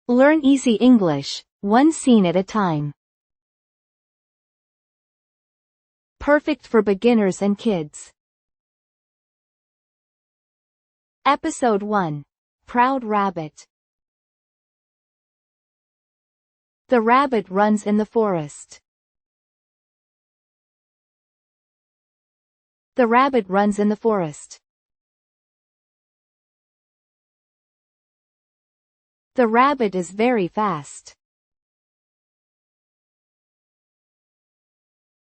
Learn easy English, one scene at a time. Perfect for beginners and kids. Episode 1. Proud Rabbit. The rabbit runs in the forest. The rabbit runs in the forest. The rabbit is very fast.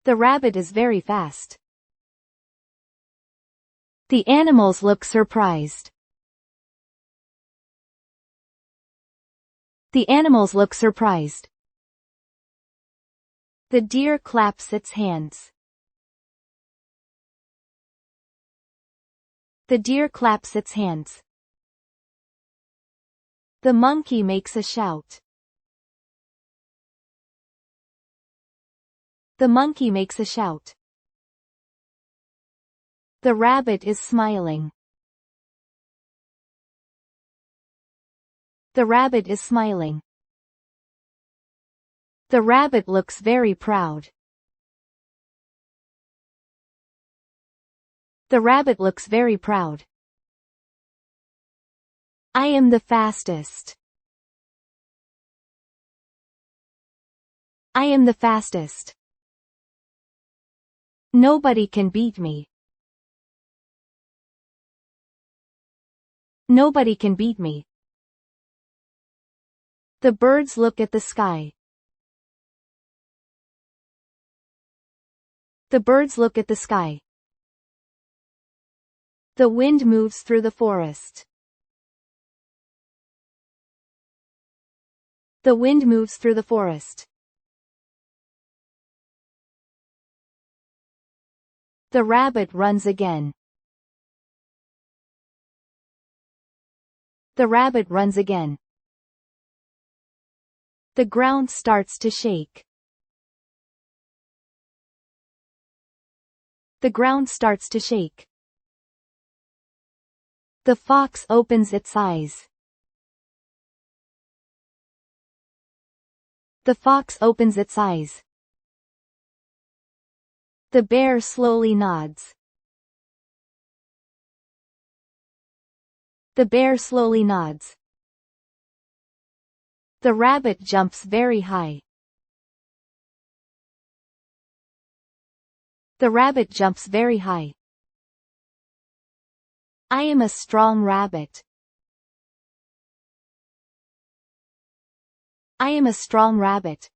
The rabbit is very fast. The animals look surprised. The animals look surprised. The deer claps its hands. The deer claps its hands. The monkey makes a shout. The monkey makes a shout. The rabbit is smiling. The rabbit is smiling. The rabbit looks very proud. The rabbit looks very proud. I am the fastest. I am the fastest. Nobody can beat me. Nobody can beat me. The birds look at the sky. The birds look at the sky. The wind moves through the forest. The wind moves through the forest. The rabbit runs again. The rabbit runs again. The ground starts to shake. The ground starts to shake. The fox opens its eyes. The fox opens its eyes. The bear slowly nods. The bear slowly nods. The rabbit jumps very high. The rabbit jumps very high. I am a strong rabbit. I am a strong rabbit.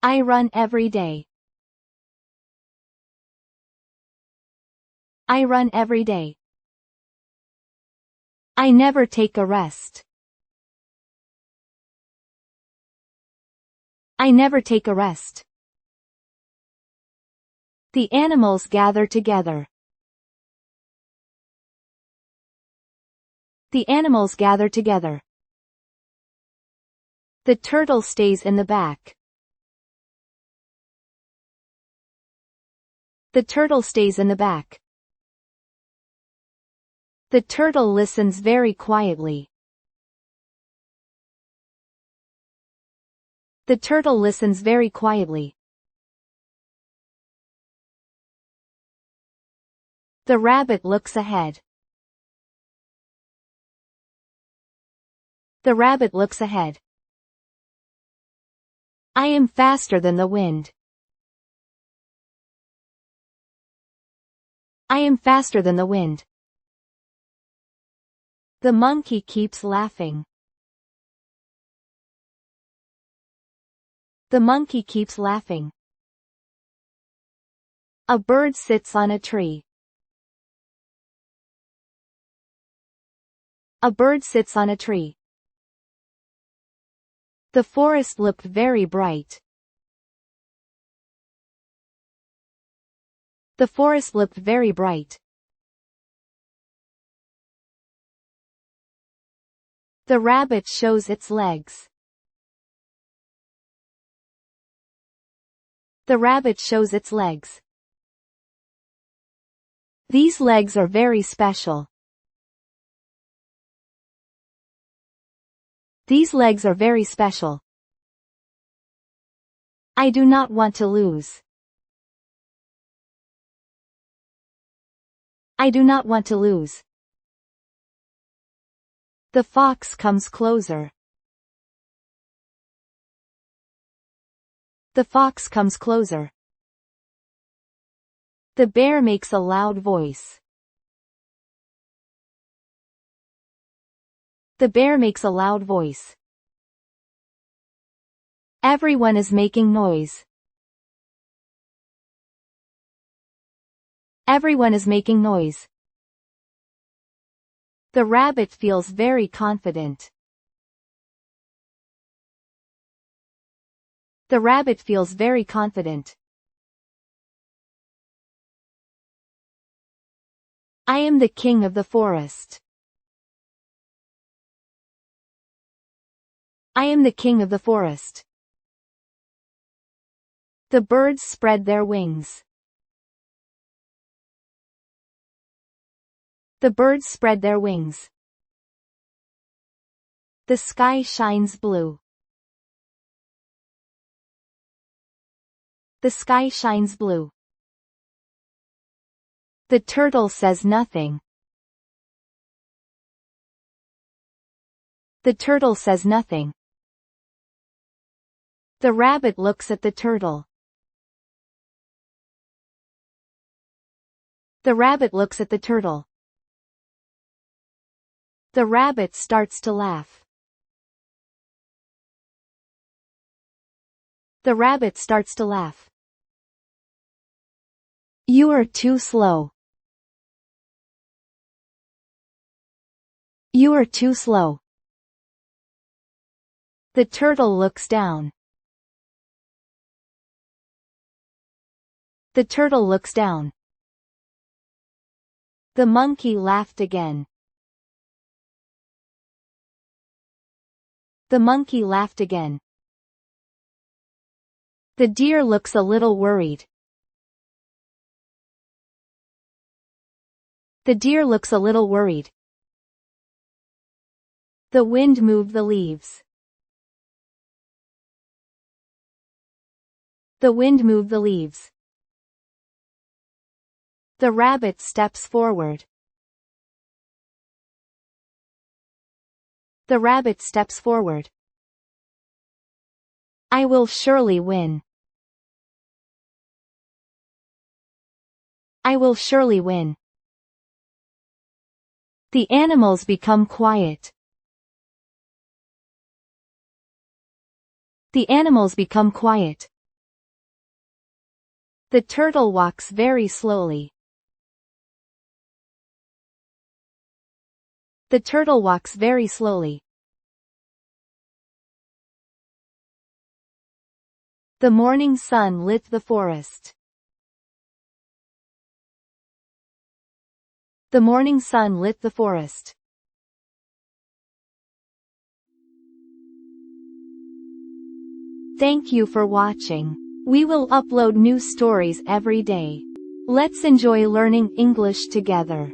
I run every day. I run every day. I never take a rest. I never take a rest. The animals gather together. The animals gather together. The turtle stays in the back. The turtle stays in the back. The turtle listens very quietly. The turtle listens very quietly. The rabbit looks ahead. The rabbit looks ahead. I am faster than the wind. I am faster than the wind. The monkey keeps laughing. The monkey keeps laughing. A bird sits on a tree. A bird sits on a tree. The forest looked very bright. The forest looked very bright. The rabbit shows its legs. The rabbit shows its legs. These legs are very special. These legs are very special. I do not want to lose. I do not want to lose. The fox comes closer. The fox comes closer. The bear makes a loud voice. The bear makes a loud voice. Everyone is making noise. Everyone is making noise. The rabbit feels very confident. The rabbit feels very confident. I am the king of the forest. I am the king of the forest. The birds spread their wings. The birds spread their wings. The sky shines blue. The sky shines blue. The turtle says nothing. The turtle says nothing. The rabbit looks at the turtle. The rabbit looks at the turtle. The rabbit starts to laugh. The rabbit starts to laugh. You are too slow. You are too slow. The turtle looks down. The turtle looks down. The monkey laughed again. The monkey laughed again. The deer looks a little worried. The deer looks a little worried. The wind moved the leaves. The wind moved the leaves. The rabbit steps forward. The rabbit steps forward. I will surely win. I will surely win. The animals become quiet. The animals become quiet. The turtle walks very slowly. The turtle walks very slowly. The morning sun lit the forest. The morning sun lit the forest. Thank you for watching. We will upload new stories every day. Let's enjoy learning English together.